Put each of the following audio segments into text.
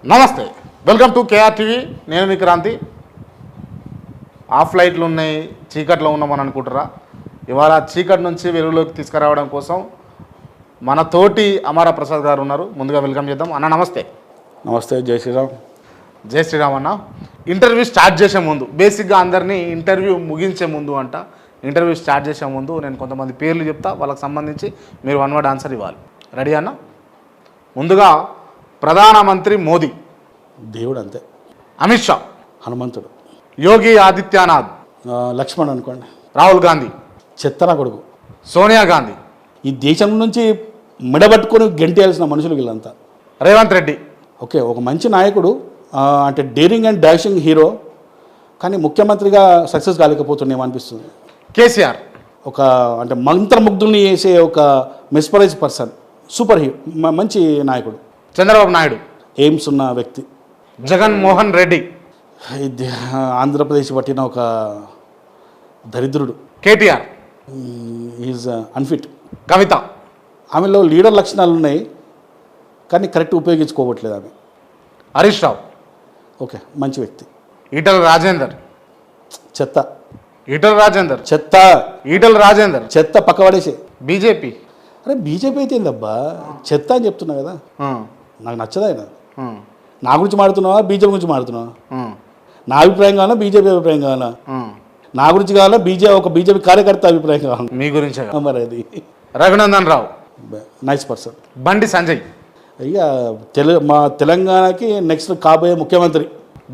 నమస్తే, welcome to KR TV. నేను మీ Kranti. Of లైట్లు ఉన్నాయి, చీకట్లో ఉన్నామని అనుకుంటారా? ఇవాళ చీకటి నుంచి వెలుగులోకి తీసుకురావడం కోసం మన తోటి అమరా ప్రసాద్ గారు ఉన్నారు. ముందుగా వెల్కమ్ చేద్దాం. అన్న నమస్తే. నమస్తే, జై శ్రీరామ్. జై శ్రీరామ్ అన్న. ఇంటర్వ్యూ స్టార్ట్ చేసే ముందు, బేసిక్గా అందరినీ ఇంటర్వ్యూ ముగించే ముందు ఇంటర్వ్యూ స్టార్ట్ చేసే ముందు నేను కొంతమంది పేర్లు చెప్తా, వాళ్ళకి సంబంధించి మీరు వన్ వర్డ్ ఆన్సర్ ఇవ్వాలి. రెడీ అన్న? ముందుగా ప్రధానమంత్రి మోదీ. దేవుడు అంతే. అమిత్ షా. హనుమంతుడు. యోగి ఆదిత్యనాథ్. లక్ష్మణ్ అనుకోండి. రాహుల్ గాంధీ. చెత్తన కొడుకు. సోనియా గాంధీ. ఈ దేశం నుంచి మిడబట్టుకొని గెంటేయాల్సిన మనుషులు వీళ్ళంతా. రేవంత్ రెడ్డి. ఓకే, ఒక మంచి నాయకుడు, అంటే డేరింగ్ అండ్ డాషింగ్ హీరో, కానీ ముఖ్యమంత్రిగా సక్సెస్ కాలేకపోతున్నాం అనిపిస్తుంది. కేసీఆర్. ఒక అంటే మంత్రముగ్ధుల్ని చేసే ఒక మెస్పరైజ్ పర్సన్, సూపర్ హీరో, మంచి నాయకుడు. చంద్రబాబు నాయుడు. ఎయిమ్స్ ఉన్న వ్యక్తి. జగన్మోహన్ రెడ్డి. ఆంధ్రప్రదేశ్ పట్టిన ఒక దరిద్రుడు. కేటీఆర్. Is unfit. కవిత. ఆమెలో లీడర్ లక్షణాలు ఉన్నాయి, కానీ కరెక్ట్ ఉపయోగించుకోవట్లేదు ఆమె. హరీష్ రావు. ఓకే, మంచి వ్యక్తి. ఈటల రాజేందర్. చెత్త. ఈటల రాజేందర్. చెత్త. ఈటల రాజేందర్. చెత్త పక్కపడేసే. బీజేపీ. అరే బీజేపీ అయితే ఏందబ్బా, చెత్త అని చెప్తున్నా కదా. నాకు నచ్చదు ఆయన. నా గురించి మాడుతున్నావా, బీజేపీ గురించి మాడుతున్నావా? నా అభిప్రాయం కావాలా, బీజేపీ అభిప్రాయం కావాలా? నా గురించి కావాలా, ఒక బీజేపీ కార్యకర్త అభిప్రాయం కావాలా? మీ గురించి మరి అది. రఘునందన్ రావు. Nice person. బండి సంజయ్. అయ్యా మా తెలంగాణకి నెక్స్ట్ కాబోయే ముఖ్యమంత్రి.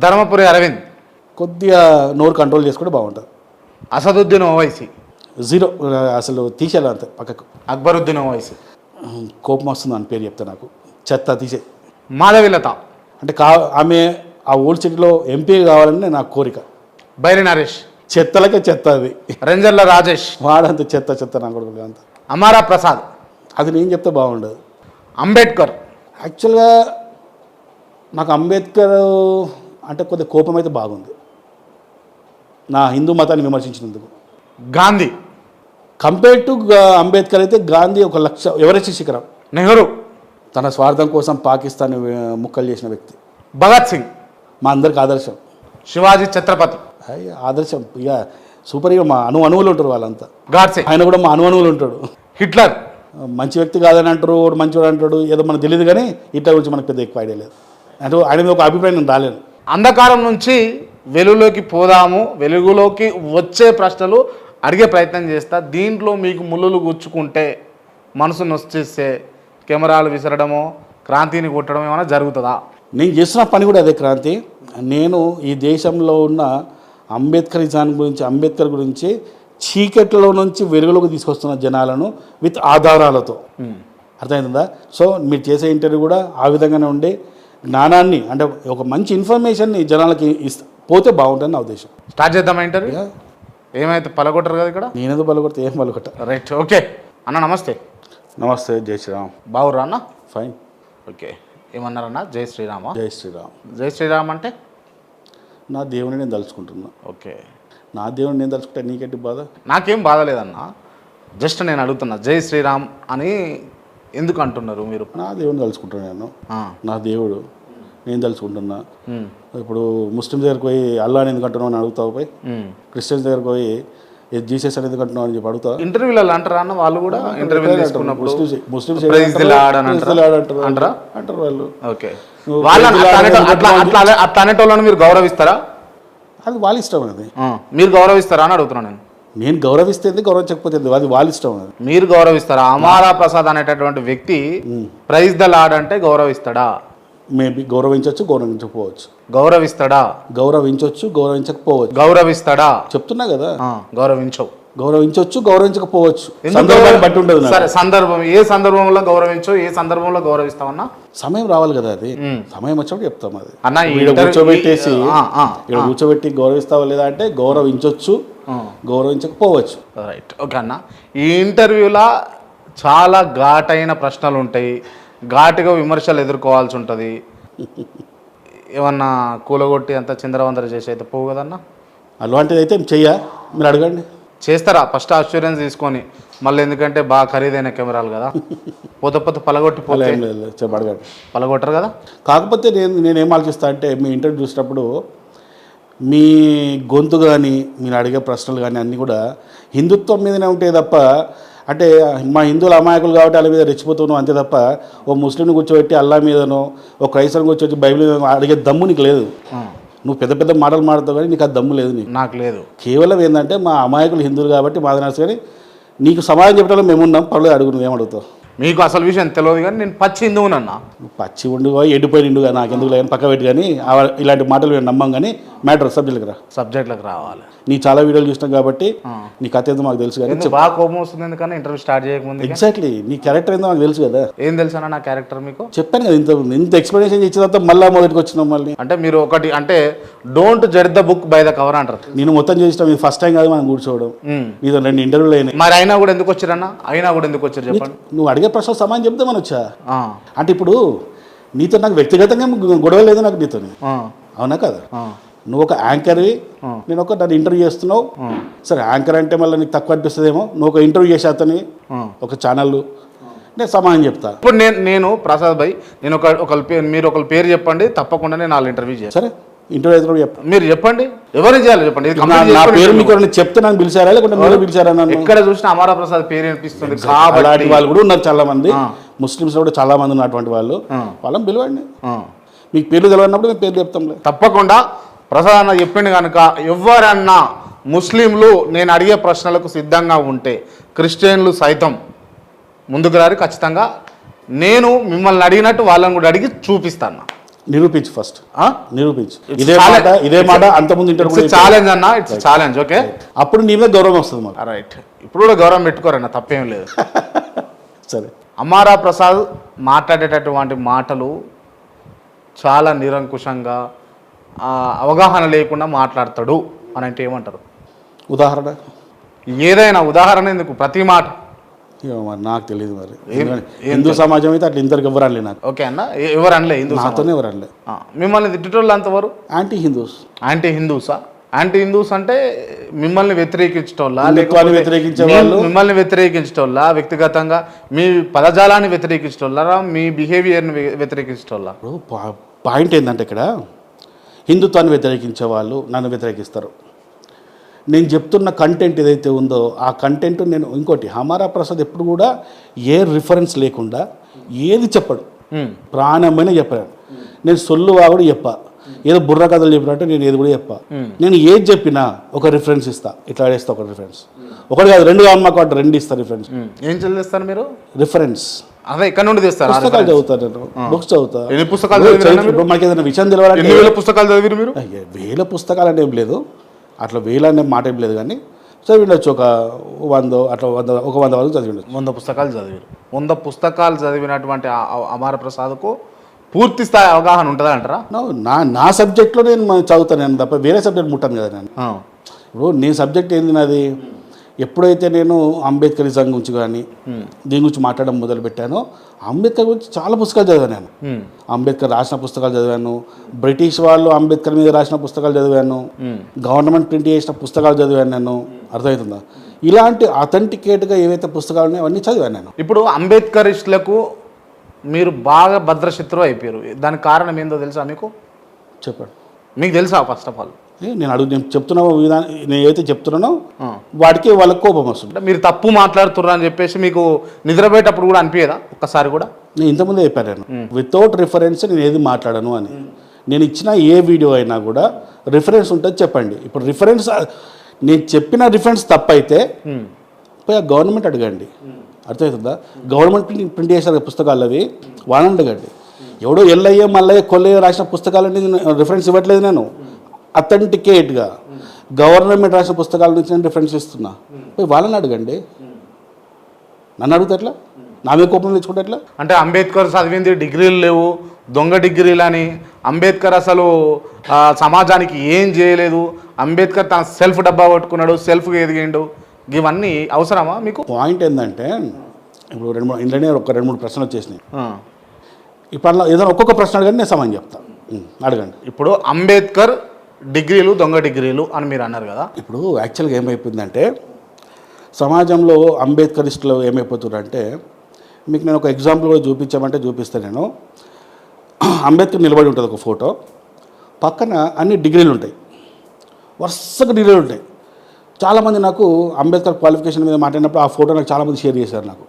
ధర్మపురి అరవింద్. కొద్దిగా నోరు కంట్రోల్ చేసుకుంటే బాగుంటుంది. అసదుద్దీన్ ఓవైసీ. జీరో, అసలు తీసేయాలి అంతే పక్కకు. అక్బరుద్దీన్ ఓవైసీ. కోపం వస్తుంది అని పేరు చెప్తే నాకు. చెత్త తీసే. మాధవిలత. అంటే ఆమె ఆ ఓల్డ్ సిటీలో ఎంపీ కావాలని నాకు కోరిక. బైరి నరేష్. చెత్తలకే చెత్త అది. రెంజర్ల రాజేష్. వాడంత చెత్త చెత్త నా కొడుకు అంత. అమారా ప్రసాద్. అది నేను చెప్తే బాగుండదు. అంబేద్కర్. యాక్చువల్గా నాకు అంబేద్కర్ అంటే కొద్దిగా కోపం అయితే బాగుంది, నా హిందూ మతాన్ని విమర్శించినందుకు. గాంధీ. కంపేర్ టు అంబేద్కర్ అయితే గాంధీ ఒక ఎవరెస్ట్ శిఖరం. నెహ్రూ. తన స్వార్థం కోసం పాకిస్తాన్ ముక్కలు చేసిన వ్యక్తి. భగత్ సింగ్. మా అందరికి ఆదర్శం. శివాజీ ఛత్రపతి. ఆదర్శం. ఇక సూపర్ హీరో. మా అణువులు ఉంటారు వాళ్ళంతా. గాడ్సే. ఆయన కూడా మా అణువులు ఉంటాడు. హిట్లర్. మంచి వ్యక్తి కాదని అంటారు, వాడు మంచివాడు అంటాడు, ఏదో మనకు తెలియదు, కానీ హిట్లర్ గురించి మనకు పెద్ద ఎక్కువ ఐడియా లేదు. అంటే ఆయన మీద ఒక అభిప్రాయం నేను రాలేను. అంధకారం నుంచి వెలుగులోకి పోదాము, వెలుగులోకి వచ్చే ప్రశ్నలు అడిగే ప్రయత్నం చేస్తా. దీంట్లో మీకు ముళ్ళులు గుచ్చుకుంటే, మనసు నొచ్చేస్తే కెమెరాలు విసరడమో క్రాంతిని కొట్టడం ఏమైనా జరుగుతుందా? నేను చేస్తున్న పని కూడా అదే క్రాంతి. నేను ఈ దేశంలో ఉన్న అంబేద్కర్ గురించి చీకట్లో నుంచి వెలుగులోకి తీసుకొస్తున్న జనాలను విత్ ఆధారాలతో. అర్థమైందా? సో మీరు చేసే ఇంటర్వ్యూ కూడా ఆ విధంగానే ఉండే జ్ఞానాన్ని, అంటే ఒక మంచి ఇన్ఫర్మేషన్ని జనాలకి పోతే బాగుంటుంది నా ఉద్దేశం. స్టార్ట్ చేద్దామా ఇంటర్వ్యూ? ఏమైతే పలగొట్టరు కదా ఇక్కడ? నేనేదో పలగొడితే ఏం పలగొట్ట. రైట్, ఓకే అన్న. నమస్తే. నమస్తే, జై శ్రీరామ్. బాగుర్రా అన్న? ఫైన్. ఓకే, ఏమన్నారన్న? జై శ్రీరామా? జై శ్రీరామ్. జై శ్రీరామ్ అంటే నా దేవుని నేను తలుచుకుంటున్నా. ఓకే, నా దేవుని నేను తలుచుకుంటే నీకేంటి బాధ? నాకేం బాధ లేదన్న, జస్ట్ నేను అడుగుతున్నా, జై శ్రీరామ్ అని ఎందుకు అంటున్నారు మీరు? నా దేవుని తలుచుకుంటున్నా నేను. నా దేవుడు నేను తలుచుకుంటున్నా. ఇప్పుడు ముస్లిం దగ్గరకు పోయి అల్లాని ఎందుకు అంటున్నావు అని అడుగుతావు, పోయి క్రిస్టియన్స్ దగ్గరకు పోయి జీసస్ అని ఎందుకు అంటున్నావు అని చెప్పి అడుగుతావు. ఇంటర్వ్యూలలో అంటారా అన్న? వాళ్ళు కూడా ఇంటర్వ్యూ తీసుకున్నప్పుడు ముస్లిమ్స్ అంటారు వాళ్ళు. ఓకే, అట్లా అనేటోళ్ళని మీరు గౌరవిస్తారా? అది వాళ్ళ ఇష్టం. అది మీరు గౌరవిస్తారా అని అడుగుతున్నాను నేను గౌరవిస్తేంది, గౌరవించకపోతే అది వాళ్ళ ఇష్టం. అది మీరు గౌరవిస్తారా? అమారా ప్రసాద్ అనేటటువంటి వ్యక్తి ప్రైజ్ ద లార్డ్ అంటే గౌరవిస్తాడా? మేబీ గౌరవించవచ్చు, గౌరవించకపోవచ్చు. గౌరవిస్తాడా? గౌరవించవచ్చు, గౌరవించకపోవచ్చు. గౌరవిస్తాడా? చెప్తున్నా కదా. గౌరవించవచ్చు, గౌరవించకపోవచ్చు. సందర్భాన్ని బట్టి ఉండదు. సరే, సందర్భం ఏ సందర్భంలో గౌరవించో, ఏ సందర్భంలో గౌరవిస్తామన్నా? సమయం రావాలి కదా. అది సమయం వచ్చినప్పుడు చెప్తాం. అది అన్న కూర్చోబెట్టేసి ఇక్కడ కూర్చోబెట్టి గౌరవిస్తావా లేదా అంటే గౌరవించవచ్చు, గౌరవించకపోవచ్చు. రైట్, ఓకే అన్న. ఈ ఇంటర్వ్యూలో చాలా ఘాటైన ప్రశ్నలు ఉంటాయి, ఘాటుగా విమర్శలు ఎదుర్కోవాల్సి ఉంటుంది. ఏమన్నా కూలగొట్టి అంత చిందరవందర చేసి అయితే పోవు కదన్నా? అలాంటిది అయితే మీరు అడగండి. చేస్తారా ఫస్ట్ అష్యూరెన్స్ తీసుకొని మళ్ళీ, ఎందుకంటే బాగా ఖరీదైన కెమెరాలు కదా, పోతే పలగొట్టిపోతే ఏం లేదు చెప్పడగండి. పలగొట్టరు కదా. కాకపోతే నేనేం ఆలోచిస్తా అంటే మీ ఇంటర్వ్యూ చూసినప్పుడు మీ గొంతు కానీ మీరు అడిగే ప్రశ్నలు కానీ అన్నీ కూడా హిందుత్వం మీదనే ఉంటాయి తప్ప, అంటే మా హిందువులు అమాయకులు కాబట్టి వాళ్ళ మీద రెచ్చిపోతున్నావు అంతే తప్ప ఓ ముస్లింని కూర్చోబెట్టి అల్లా మీదనో ఓ క్రైస్తవుని కూర్చోబెట్టి బైబిల్ మీద అడిగే దమ్ము నీకు లేదు. నువ్వు పెద్ద పెద్ద మాటలు మాడతావు కానీ నీకు ఆ దమ్ము లేదు. నాకు లేదు. కేవలం ఏంటంటే మా అమాయకులు హిందువులు కాబట్టి మాదనర్స్ కానీ నీకు సమాధానం చెప్పడంలో మేమున్నాం, పర్లేదు అడుగు, నువ్వేమడుగుతావు. మీకు అసలు విషయం తెలియదు కానీ నేను పచ్చి హిందువునన్నా. పచ్చి ఉండుగా ఎండిపోయిండుగా నాకు ఎందుకు లేని పక్క పెట్టి కానీ ఇలాంటి మాటలు మేము నమ్మం. కానీ మ్యాటర్ సబ్జెక్ట్లకు రావాలి. నీ చాలా వీడియోలు చూసినాం కాబట్టి నీ కథ ఏందో మాకు తెలుసు కానీ బాగా కోపం వస్తుంది ఎందుకన్నా ఇంటర్వ్యూ స్టార్ట్ చేయకముందు. ఎగ్జాక్ట్లీ నీ క్యారెక్టర్ ఏందో మాకు తెలుసు కదా. ఏం తెలుసా నా క్యారెక్టర్ మీకు? చెప్పాను కదా, ఇంత ఎక్స్ప్లెనేషన్ ఇచ్చిన తర్వాత మళ్ళీ మొదటికి వచ్చినాం. మళ్ళీ అంటే మీరు ఒకటి అంటే don't judge the book by the cover అంటారు. నేను మొత్తం చేసినాం, ఇది ఫస్ట్ టైం కాదు మనం కూర్చోవడం. నీతో 2 ఇంటర్వ్యూలు అయినాయి. మరి అయినా కూడా ఎందుకు వచ్చారన్నా? అయినా కూడా ఎందుకు వచ్చారు చెప్పండి. నువ్వు అడిగే ప్రశ్న సమాధానం చెప్తే మనం వచ్చా. అంటే ఇప్పుడు నీతో నాకు వ్యక్తిగతంగా గొడవ లేదు నాకు నీతో, అవునా కదా. నువ్వు ఒక యాంకర్వి, నేను నన్ను ఇంటర్వ్యూ చేస్తున్నావు. సరే యాంకర్ అంటే మళ్ళీ నీకు తక్కువ అనిపిస్తుందేమో, నువ్వు ఒక ఇంటర్వ్యూ చేసే అతని ఒక ఛానల్, నేను సమాధానం చెప్తా. ఇప్పుడు నేను ప్రసాద్ భాయ్, నేను మీరు ఒకరి పేరు చెప్పండి, తప్పకుండా నేను వాళ్ళు ఇంటర్వ్యూ చేస్తాను. సరే ఇంటర్వ్యూ అయితే చెప్పండి, మీరు చెప్పండి ఎవరిని చేయాలి చెప్పండి. నా పేరు మీకు చెప్తే నాకు పిలిచారా లేకుంటే మీరు పిలిచారా? నన్ను ఎక్కడ చూసినా అమారా ప్రసాద్ పేరు అనిపిస్తుంది. అలాంటి వాళ్ళు కూడా ఉన్నారు చాలా మంది, ముస్లిమ్స్ కూడా చాలా మంది ఉన్నటువంటి వాళ్ళు, వాళ్ళని పిలవండి. మీకు పేర్లు తెలియనప్పుడు మేము పేర్లు చెప్తాంలే. తప్పకుండా ప్రసాద్ అన్న చెప్పింది కనుక ఎవరన్నా ముస్లింలు నేను అడిగే ప్రశ్నలకు సిద్ధంగా ఉంటే క్రిస్టియన్లు సైతం ముందుకు రారు. ఖచ్చితంగా నేను మిమ్మల్ని అడిగినట్టు వాళ్ళని కూడా అడిగి చూపిస్తాను. నిరూపించు ఫస్ట్, నిరూపించు. ఇదే మాట అంతకుముందు ఇంటర్వ్యూ ఛాలెంజ్ అన్న, ఇట్స్ ఛాలెంజ్. ఓకే, అప్పుడు నీ మీద గౌరవం వస్తుంది మాకు. రైట్, ఇప్పుడు కూడా గౌరవం పెట్టుకోరన్న, తప్పేం లేదు. సరే, అమారా ప్రసాద్ మాట్లాడేటటువంటి మాటలు చాలా నిరంకుశంగా అవగాహన లేకుండా మాట్లాడతాడు అని అంటే ఏమంటారు? ఉదాహరణ ఏదైనా ఉదాహరణ ఎందుకు? ప్రతి మాట మరి నాకు తెలియదు. మరి హిందూ సమాజం అయితే అట్లా ఇంతకు ఎవరు అనలే నాకు. ఓకే అన్న, ఎవరు అనలే? హిందూ నాతోనే ఎవరు అనలే. మిమ్మల్ని తిట్టేటోళ్ళు అంతవరకు యాంటీ హిందూస్. యాంటీ హిందూసా? యాంటీ హిందూస్ అంటే మిమ్మల్ని వ్యతిరేకించటోళ్ళా, వ్యతిరేకించే వాళ్ళు, మిమ్మల్ని వ్యతిరేకించటోళ్ళా, వ్యక్తిగతంగా మీ పదజాలాన్ని వ్యతిరేకించటోళ్ళా, మీ బిహేవియర్ని వ్యతిరేకించటోళ్ళా? పాయింట్ ఏంటంటే ఇక్కడ హిందుత్వాన్ని వ్యతిరేకించే వాళ్ళు నన్ను వ్యతిరేకిస్తారు. నేను చెప్తున్న కంటెంట్ ఏదైతే ఉందో ఆ కంటెంట్ నేను ఇంకోటి, హమారా ప్రసాద్ ఎప్పుడు కూడా ఏ రిఫరెన్స్ లేకుండా ఏది చెప్పడు, ప్రాణమైన చెప్పాడు. నేను సొల్లు వాగుడు చెప్పా, ఏదో బుర్ర కథలు చెప్పినట్టు నేను ఏది కూడా చెప్పా. నేను ఏది చెప్పినా ఒక రిఫరెన్స్ ఇస్తా, ఇట్లా వేస్తా. ఒక రిఫరెన్స్ ఒకటి కాదు, 2 కాదు, మాకు 2 ఇస్తా రిఫరెన్స్. ఏం చదివిస్తారు మీరు? రిఫరెన్స్ అదే ఇక్కడ నుండి తెస్తారు. పుస్తకాలు చదువుతాను నేను, బుక్స్ చదువుతా. ఎన్ని పుస్తకాలు చదివారు? మనకి ఏదైనా విషయం తెలియాలంటే 1000 పుస్తకాలు చదివారు మీరు? 1000 పుస్తకాలు అంటే ఏం లేదు, అట్లా 1000 అనే మాట ఏం లేదు. కానీ చదివిండొచ్చు ఒక 100, అట్లా 100 వరకు చదివిండొచ్చు. 100 పుస్తకాలు చదివారు. 100 పుస్తకాలు చదివినటువంటి అమార ప్రసాద్కు పూర్తి స్థాయి అవగాహన ఉంటుందా అంటారా? నా సబ్జెక్ట్లో నేను చదువుతాను, నేను తప్ప వేరే సబ్జెక్ట్ ముట్టాను కదా నేను. ఇప్పుడు నీ సబ్జెక్ట్ ఏంది నాది? ఎప్పుడైతే నేను అంబేద్కరిజం గురించి కానీ దీని గురించి మాట్లాడడం మొదలుపెట్టానో, అంబేద్కర్ గురించి చాలా పుస్తకాలు చదివాను నేను. అంబేద్కర్ రాసిన పుస్తకాలు చదివాను, బ్రిటిష్ వాళ్ళు అంబేద్కర్ మీద రాసిన పుస్తకాలు చదివాను, గవర్నమెంట్ ప్రింట్ చేసిన పుస్తకాలు చదివాను నేను. అర్థమవుతుందా? ఇలాంటి అథెంటికేట్గా ఏవైతే పుస్తకాలు ఉన్నాయో అవన్నీ చదివాను నేను. ఇప్పుడు అంబేద్కరిస్టులకు మీరు బాగా భద్రశత్రువు అయిపోయారు. దానికి కారణం ఏందో తెలుసా మీకు? చెప్పండి. మీకు తెలుసా? ఫస్ట్ ఆఫ్ ఆల్ నేను చెప్తున్నా విధానం, నేను ఏదైతే చెప్తున్నానో వాటికి వాళ్ళకి కోపం వస్తుంది. మీరు తప్పు మాట్లాడుతున్నారు అని చెప్పేసి మీకు నిద్రపోయేటప్పుడు కూడా అనిపించదా ఒక్కసారి కూడా? నేను ఇంతకుముందే చెప్పాను, నేను వితౌట్ రిఫరెన్స్ నేను ఏది మాట్లాడను అని. నేను ఇచ్చిన ఏ వీడియో అయినా కూడా రిఫరెన్స్ ఉంటుంది చెప్పండి. ఇప్పుడు రిఫరెన్స్ నేను చెప్పిన రిఫరెన్స్ తప్పైతే పోయి గవర్నమెంట్ అడగండి. అర్థమవుతుందా? గవర్నమెంట్ ప్రింట్ చేసిన పుస్తకాలు అవి వాళ్ళని అడగండి. ఎవడో ఎల్లయ్య మల్లయ్య కొల్లయ్య రాసిన పుస్తకాలని రిఫరెన్స్ ఇవ్వట్లేదు. నేను అథెంటికేట్గా గవర్నమెంట్ రాసిన పుస్తకాల నుంచి నేను రిఫరెన్స్ ఇస్తున్నా. పోయి వాళ్ళని అడగండి, నన్ను అడుగుతా ఎట్లా? నా మీద కోపం తెచ్చుకుంటే ఎట్లా? అంటే అంబేద్కర్ చదివింది డిగ్రీలు లేవు, దొంగ డిగ్రీలు అని, అంబేద్కర్ అసలు సమాజానికి ఏం చేయలేదు, అంబేద్కర్ తన సెల్ఫ్ డబ్బా కొట్టుకున్నాడు, సెల్ఫ్గా ఎదిగిండు, ఇవన్నీ అవసరమా మీకు? పాయింట్ ఏంటంటే ఇప్పుడు ఇంట్లోనే ఒక 2-3 ప్రశ్నలు వచ్చేసినాయి. ఇప్పుడు ఏదైనా ఒక్కొక్క ప్రశ్న అడగండి, నేను సమాధానం చెప్తాను. అడగండి. ఇప్పుడు అంబేద్కర్ డిగ్రీలు దొంగ డిగ్రీలు అని మీరు అన్నారు కదా. ఇప్పుడు యాక్చువల్గా ఏమైపోయిందంటే సమాజంలో అంబేద్కరిస్టులు ఏమైపోతున్నారంటే, మీకు నేను ఒక ఎగ్జాంపుల్ కూడా చూపించామంటే చూపిస్తాను నేను. అంబేద్కర్ నిలబడి ఉంటుంది ఒక ఫోటో, పక్కన అన్ని డిగ్రీలు ఉంటాయి, వరుసగా డిగ్రీలు ఉంటాయి. చాలామంది నాకు అంబేద్కర్ క్వాలిఫికేషన్ మీద మాట్లాడినప్పుడు ఆ ఫోటో నాకు చాలామంది షేర్ చేశారు. నాకు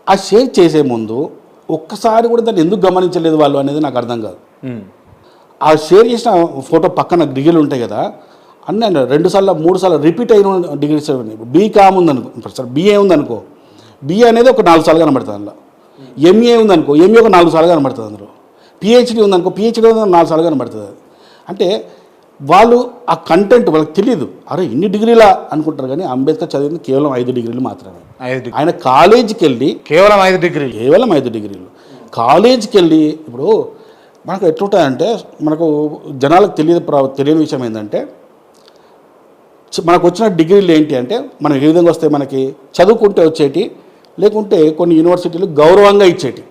ఆ షేర్ చేసే ముందు ఒక్కసారి కూడా దాన్ని ఎందుకు గమనించలేదు వాళ్ళు అనేది నాకు అర్థం కాదు. ఆ షేర్ చేసిన ఫోటో పక్కన డిగ్రీలు ఉంటాయి కదా, అన్నీ 2 సార్లు 3 సార్లు రిపీట్ అయిన డిగ్రీస్. బీకామ్ ఉందనుకో, సార్ బిఏ ఉందనుకో, బిఏ అనేది ఒక 4 సార్లు కనబడుతుంది అందులో. ఎంఏ ఉందనుకో, ఎంఏ ఒక 4 సార్లు కనబడుతుంది అందులో. పిహెచ్డి ఉందనుకో, పిహెచ్డి 4 సార్లు కనబడుతుంది. అంటే వాళ్ళు ఆ కంటెంట్ వాళ్ళకి తెలియదు. అరే ఇన్ని డిగ్రీలా అనుకుంటారు, కానీ అంబేద్కర్ చదివింది కేవలం 5 డిగ్రీలు మాత్రమే. ఆయన కాలేజీకి వెళ్ళి కేవలం 5 డిగ్రీలు కాలేజీకి వెళ్ళి, ఇప్పుడు మనకు ఎట్లుంటుందంటే, మనకు జనాలకు తెలియని విషయం ఏంటంటే, మనకు వచ్చిన డిగ్రీలు ఏంటి అంటే, మనం ఏ విధంగా వస్తాయి, మనకి చదువుకుంటే వచ్చేటి, లేకుంటే కొన్ని యూనివర్సిటీలు గౌరవంగా ఇచ్చేటి.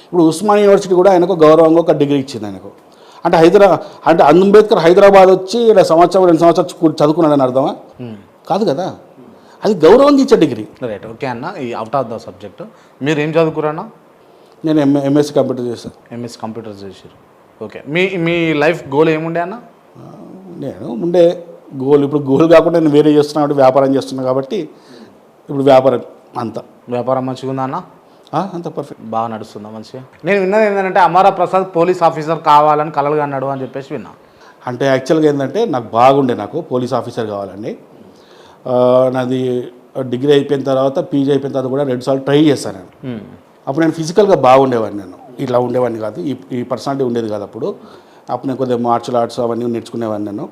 ఇప్పుడు ఉస్మానియా యూనివర్సిటీ కూడా ఆయనకు గౌరవంగా ఒక డిగ్రీ ఇచ్చింది ఆయనకు. అంటే అంబేద్కర్ హైదరాబాద్ వచ్చి 2 సంవత్సరాలు చదువుకున్నాడని అర్థమా? కాదు కదా, అది గౌరవంగా ఇచ్చే డిగ్రీ. రైట్, ఓకే అన్న. ఈ అవుట్ ఆఫ్ ద సబ్జెక్ట్ మీరు ఏం చదువుకురన్నా? నేను ఎంఎస్సీ కంప్యూటర్ చేశాను. ఎంఎస్సీ కంప్యూటర్స్ చేశారు. ఓకే, మీ లైఫ్ గోల్ ఏముండే అన్న? నేను ఉండే గోల్, ఇప్పుడు గోల్ కాకుండా నేను వేరే చేస్తున్నా కాబట్టి, వ్యాపారం చేస్తున్నా కాబట్టి ఇప్పుడు వ్యాపారం వ్యాపారం మంచిగా ఉందా అన్న? అంత పర్ఫెక్ట్, బాగా నడుస్తుందా మంచిగా? నేను విన్నది ఏంటంటే అమరా ప్రసాద్ పోలీస్ ఆఫీసర్ కావాలని కలలుగా అన్నాడు అని చెప్పేసి విన్నా. అంటే యాక్చువల్గా ఏంటంటే నాకు పోలీస్ ఆఫీసర్ కావాలండి. నాది డిగ్రీ అయిపోయిన తర్వాత, పీజీ అయిపోయిన తర్వాత కూడా 2 సార్లు ట్రై చేశాను నేను. అప్పుడు నేను ఫిజికల్గా బాగుండేవాడిని, నేను ఇట్లా ఉండేవాడిని కాదు, ఈ పర్సనాలిటీ ఉండేది కాదు. అప్పుడు నేను కొద్దిగా మార్షల్ ఆర్ట్స్ అవన్నీ నేర్చుకునేవాడిని నేను.